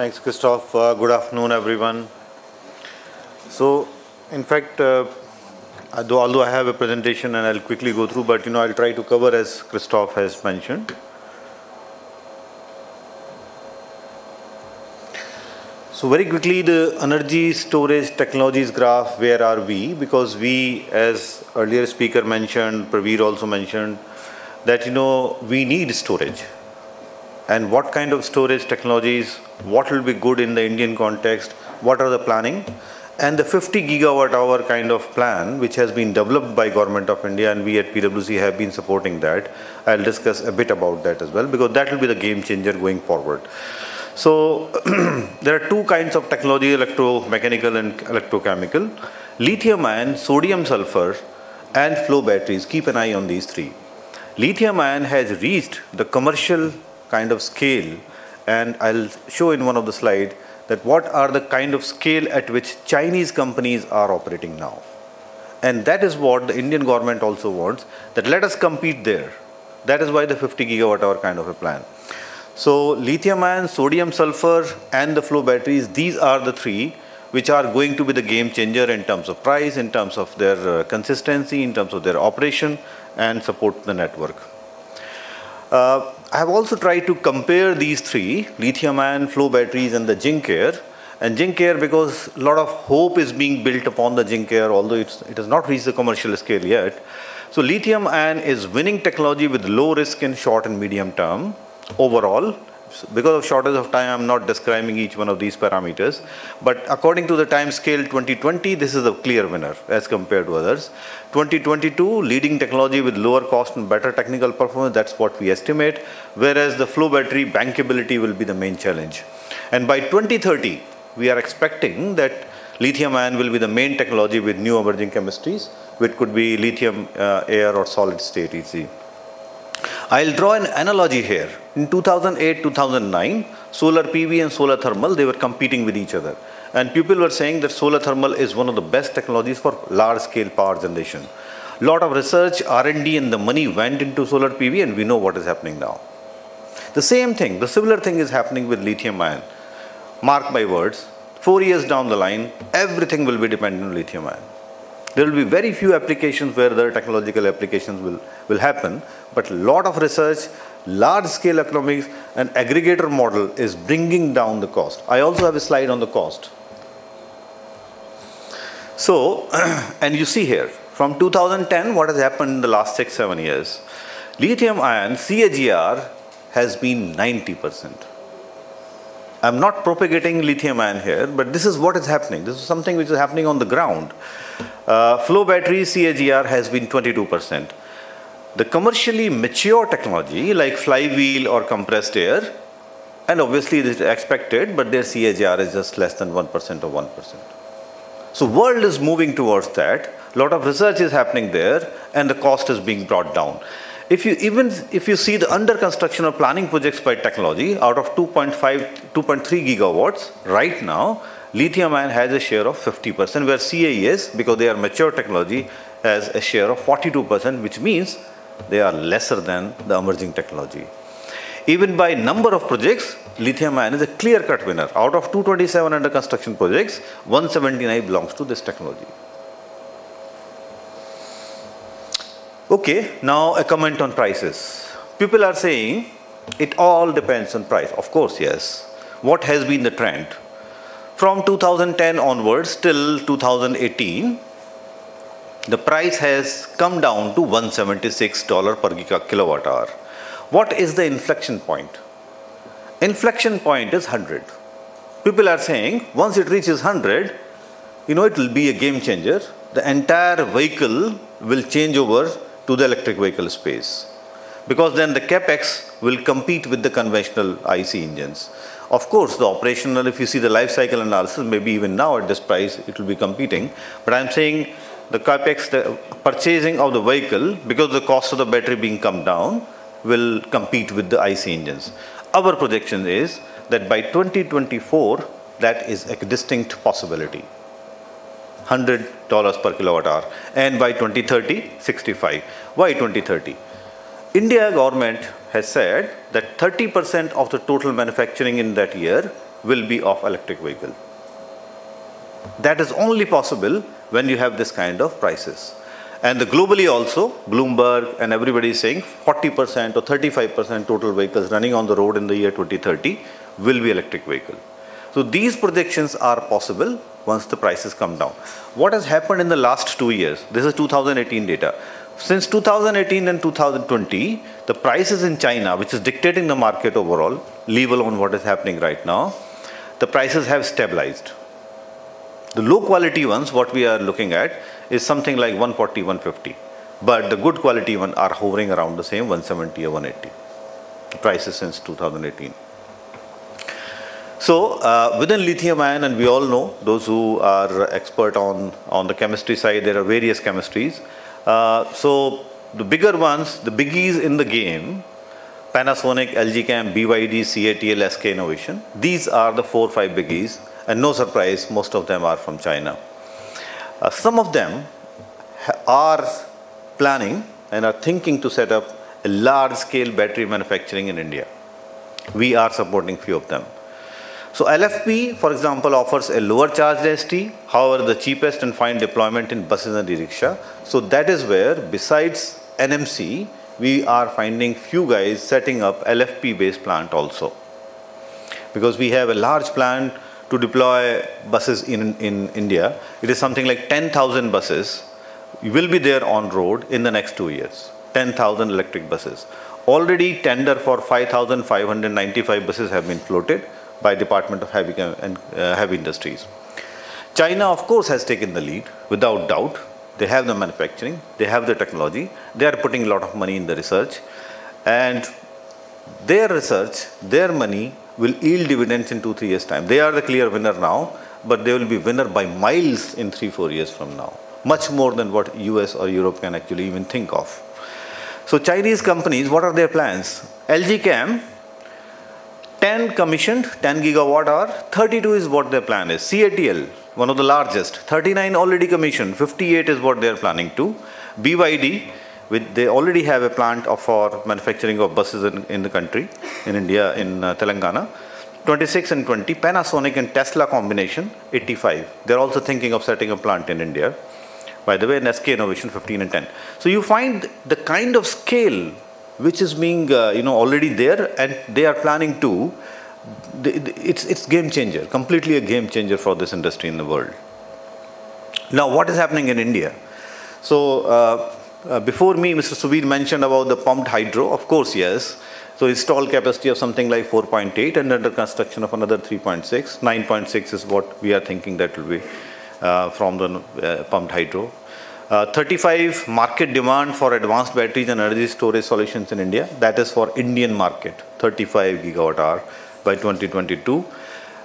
Thanks, Christoph. Good afternoon, everyone. So, in fact, although I have a presentation and I'll quickly go through, but I'll try to cover as Christoph has mentioned. So very quickly, the energy storage technologies graph, where are we? Because we, as earlier speaker mentioned, Praveer also mentioned, that we need storage. And what kind of storage technologies, what will be good in the Indian context, what are the planning? And the 50 gigawatt hour kind of plan, which has been developed by Government of India, and we at PwC have been supporting that. I'll discuss a bit about that as well, because that will be the game changer going forward. So there are two kinds of technology, electromechanical and electrochemical. Lithium ion, sodium sulfur, and flow batteries. Keep an eye on these three. Lithium ion has reached the commercial kind of scale, and I'll show in one of the slides that what are the kind of scale at which Chinese companies are operating now. And that is what the Indian government also wants, that let us compete there. That is why the 50 gigawatt hour kind of a plan. So lithium ion, sodium sulfur, and the flow batteries, these are the three which are going to be the game changer in terms of price, in terms of their consistency, in terms of their operation, and support the network. I have also tried to compare these three, lithium ion, flow batteries, and the zinc air. And zinc air, because a lot of hope is being built upon the zinc air, although it has not reached the commercial scale yet. So lithium ion is winning technology with low risk in short and medium term overall. Because of shortage of time, I'm not describing each one of these parameters. But according to the time scale 2020, this is a clear winner as compared to others. 2022, leading technology with lower cost and better technical performance, that's what we estimate. Whereas the flow battery bankability will be the main challenge. And by 2030, we are expecting that lithium ion will be the main technology with new emerging chemistries, which could be lithium air or solid state EC. I'll draw an analogy here. In 2008-2009, solar PV and solar thermal, they were competing with each other. And people were saying that solar thermal is one of the best technologies for large-scale power generation. A lot of research, R&D, and the money went into solar PV, and we know what is happening now. The same thing, the similar thing is happening with lithium ion. Mark my words, 4 years down the line, everything will be dependent on lithium ion. There will be very few applications where the technological applications will happen, but a lot of research, large-scale economics, and aggregator model is bringing down the cost. I also have a slide on the cost. So, and you see here, from 2010, what has happened in the last 6-7 years? Lithium ion CAGR has been 90%. I'm not propagating lithium ion here, but this is what is happening. This is something which is happening on the ground. Flow battery CAGR has been 22%. The commercially mature technology like flywheel or compressed air, and obviously it is expected, but their CAGR is just less than 1% or 1%. So world is moving towards that. A lot of research is happening there, and the cost is being brought down. If you see the under construction or planning projects by technology, out of 2.3 gigawatts right now, lithium ion has a share of 50%, where CAES, because they are mature technology, has a share of 42%, which means they are lesser than the emerging technology. Even by number of projects, lithium ion is a clear-cut winner. Out of 227 under construction projects, 179 belongs to this technology. Okay, now a comment on prices. People are saying it all depends on price. Of course, yes. What has been the trend? From 2010 onwards till 2018, the price has come down to $176 per kilowatt hour. What is the inflection point? Inflection point is 100. People are saying once it reaches 100, it will be a game changer. The entire vehicle will change over to the electric vehicle space, because then the capex will compete with the conventional IC engines. Of course, the operational, if you see the life cycle analysis, maybe even now at this price, it will be competing. But I'm saying the capex, the purchasing of the vehicle, because the cost of the battery being come down, will compete with the IC engines. Our projection is that by 2024, that is a distinct possibility. $100 per kilowatt hour, and by 2030, 65. Why 2030? India government has said that 30% of the total manufacturing in that year will be of electric vehicle. That is only possible when you have this kind of prices. And globally also, Bloomberg and everybody is saying 40% or 35% total vehicles running on the road in the year 2030 will be electric vehicle. So these projections are possible once the prices come down. What has happened in the last 2 years? This is 2018 data. Since 2018 and 2020, the prices in China, which is dictating the market overall, leave alone what is happening right now, the prices have stabilized. The low quality ones, what we are looking at, is something like 140, 150. But the good quality ones are hovering around the same 170 or 180 prices since 2018. So within lithium ion, and we all know, those who are expert on the chemistry side, there are various chemistries. So the bigger ones, the biggies in the game, Panasonic, LG Chem, BYD, CATL, SK Innovation, these are the 4 or 5 biggies. And no surprise, most of them are from China. Some of them are planning and are thinking to set up a large-scale battery manufacturing in India. We are supporting few of them. So LFP, for example, offers a lower charge ST, however, the cheapest and fine deployment in buses and e-rickshaw. So that is where, besides NMC, we are finding few guys setting up LFP-based plant also. Because we have a large plant to deploy buses in India. It is something like 10,000 buses will be there on road in the next 2 years. 10,000 electric buses. Already tender for 5,595 buses have been floated by Department of Heavy Industries. China, of course, has taken the lead, without doubt. They have the manufacturing, they have the technology, they are putting a lot of money in the research, and their research, their money will yield dividends in 2-3 years' time. They are the clear winner now, but they will be winner by miles in 3-4 years from now. Much more than what US or Europe can actually even think of. So Chinese companies, what are their plans? LG Chem, 10 commissioned, 10 gigawatt hour, 32 is what their plan is. CATL, one of the largest, 39 already commissioned, 58 is what they are planning to. BYD, they already have a plant for manufacturing of buses in the country, in India, in Telangana. 26 and 20, Panasonic and Tesla combination, 85. They're also thinking of setting a plant in India. By the way, in SK Innovation, 15 and 10. So you find the kind of scale which is being already there, and they are planning to, it's game changer, completely a game changer for this industry in the world. Now, what is happening in India? So, before me, Mr. Subir mentioned about the pumped hydro. Of course, yes. So installed capacity of something like 4.8 and under construction of another 3.6. 9.6 is what we are thinking that will be from the pumped hydro. 35 market demand for advanced batteries and energy storage solutions in India. That is for Indian market, 35 gigawatt hour by 2022.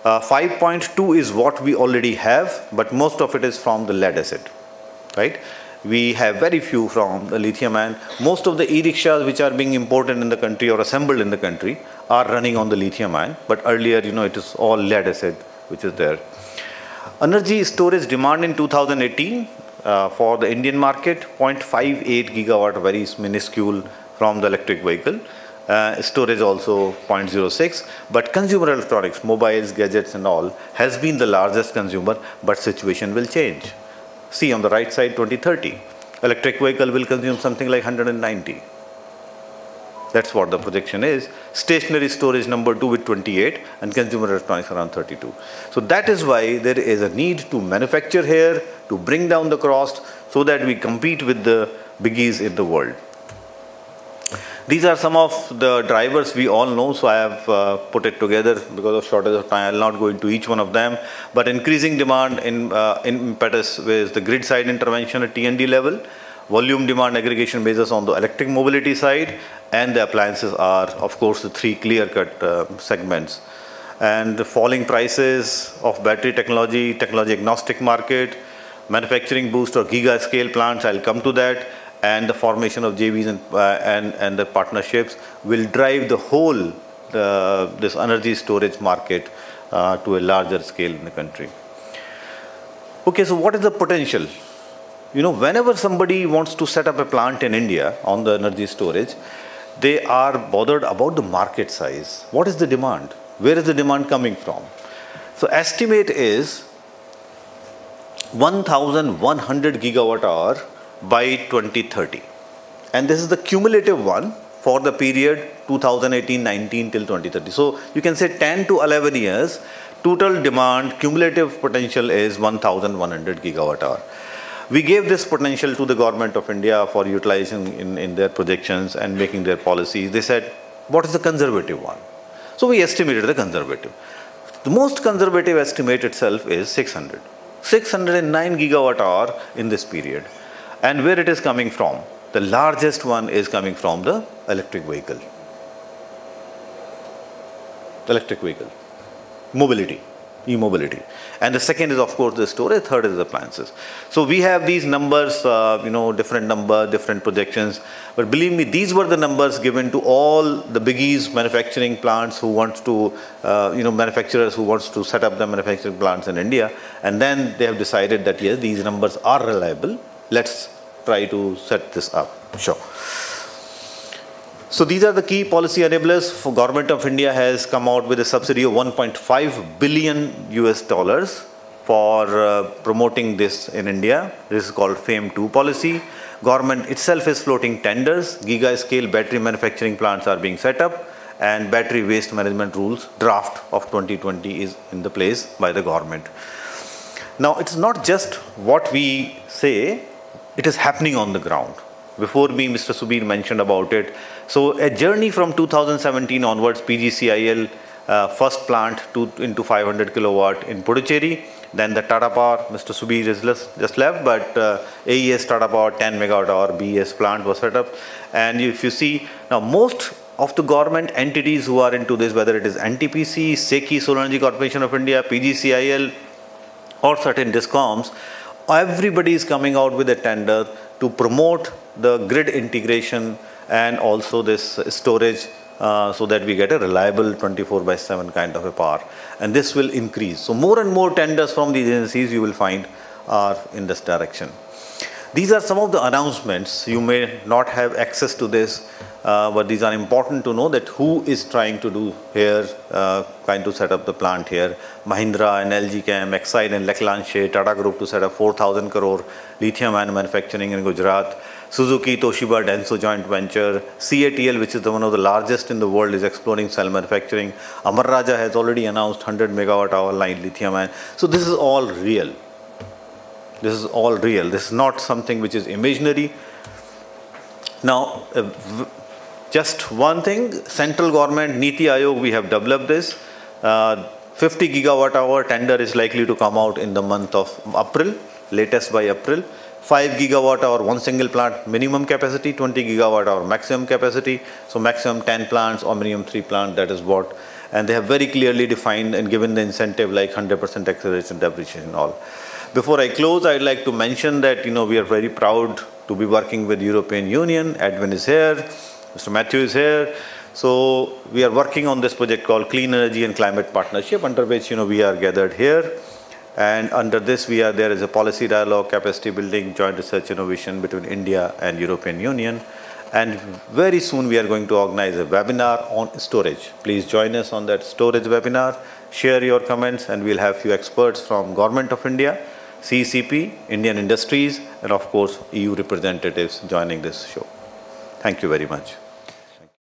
5.2 is what we already have, but most of it is from the lead acid, right? We have very few from the lithium ion. Most of the e-rickshaws which are being imported in the country or assembled in the country are running on the lithium ion. But earlier, it is all lead acid which is there. Energy storage demand in 2018 for the Indian market, 0.58 gigawatt, very minuscule from the electric vehicle. Storage also 0.06. But consumer electronics, mobiles, gadgets and all has been the largest consumer, but situation will change. See on the right side, 2030, electric vehicle will consume something like 190. That's what the projection is. Stationary storage number 2 with 28 and consumer electronics around 32. So that is why there is a need to manufacture here, to bring down the cost so that we compete with the biggies in the world. These are some of the drivers we all know, so I have put it together because of shortage of time. I will not go into each one of them, but increasing demand in impetus with the grid side intervention at T&D level, volume demand aggregation basis on the electric mobility side, and the appliances are, of course, the 3 clear-cut segments. And the falling prices of battery technology, technology agnostic market, manufacturing boost or giga scale plants, I'll come to that, and the formation of JVs and the partnerships will drive the whole this energy storage market to a larger scale in the country. Okay, so what is the potential? Whenever somebody wants to set up a plant in India on the energy storage, they are bothered about the market size. What is the demand? Where is the demand coming from? So estimate is 1,100 gigawatt hour by 2030. And this is the cumulative one for the period 2018-19 till 2030. So you can say 10 to 11 years, total demand, cumulative potential is 1,100 gigawatt hour. We gave this potential to the government of India for utilizing in their projections and making their policies. They said, what is the conservative one? So we estimated the conservative. The most conservative estimate itself is 609 gigawatt hour in this period. And where it is coming from? The largest one is coming from the electric vehicle. Mobility, e-mobility. And the second is, of course, the storage. Third is the appliances. So we have these numbers, different number, different projections. But believe me, these were the numbers given to all the biggies manufacturing plants who wants to, manufacturers who wants to set up the manufacturing plants in India. And then they have decided that, yes, these numbers are reliable. Let's try to set this up. Sure. So these are the key policy enablers. For Government of India has come out with a subsidy of $1.5 billion for promoting this in India. This is called FAME 2 policy. Government itself is floating tenders. Giga-scale battery manufacturing plants are being set up, and battery waste management rules draft of 2020 is in the place by the government. Now, it's not just what we say, it is happening on the ground. Before me, Mr. Subir mentioned about it. So a journey from 2017 onwards, PGCIL first plant into 500 kilowatt in Puducherry. Then the Tata Power, Mr. Subir is just left, but AES Tata Power 10 megawatt hour BES plant was set up. And if you see, now most of the government entities who are into this, whether it is NTPC, SECI, Solar Energy Corporation of India, PGCIL, or certain DISCOMs, everybody is coming out with a tender to promote the grid integration and also this storage so that we get a reliable 24/7 kind of a power. And this will increase. So more and more tenders from these agencies you will find are in this direction. These are some of the announcements. You may not have access to this, but these are important to know that who is trying to do here, trying to set up the plant here. Mahindra and LG Chem, Exide and Leklanche, Tata Group to set up 4,000 crore lithium-ion manufacturing in Gujarat. Suzuki, Toshiba, Denso joint venture. CATL, which is one of the largest in the world, is exploring cell manufacturing. Amara Raja has already announced 100 megawatt hour line lithium-ion. So this is all real. This is all real. This is not something which is imaginary. Now, just one thing, central government, Niti Aayog, we have developed this. 50 gigawatt hour tender is likely to come out in the month of April, latest by April. 5 gigawatt hour, one single plant minimum capacity, 20 gigawatt hour maximum capacity. So maximum 10 plants or minimum 3 plants, that is what. And they have very clearly defined and given the incentive like 100% acceleration, depreciation and all. Before I close, I'd like to mention that, we are very proud to be working with European Union. Edwin is here, Mr. Matthew is here. So we are working on this project called Clean Energy and Climate Partnership, under which, we are gathered here. And under this, there is a policy dialogue, capacity building, joint research innovation between India and European Union. And very soon we are going to organize a webinar on storage. Please join us on that storage webinar, share your comments, and we'll have few experts from Government of India, CECP, Indian industries, and of course EU representatives joining this show. Thank you very much.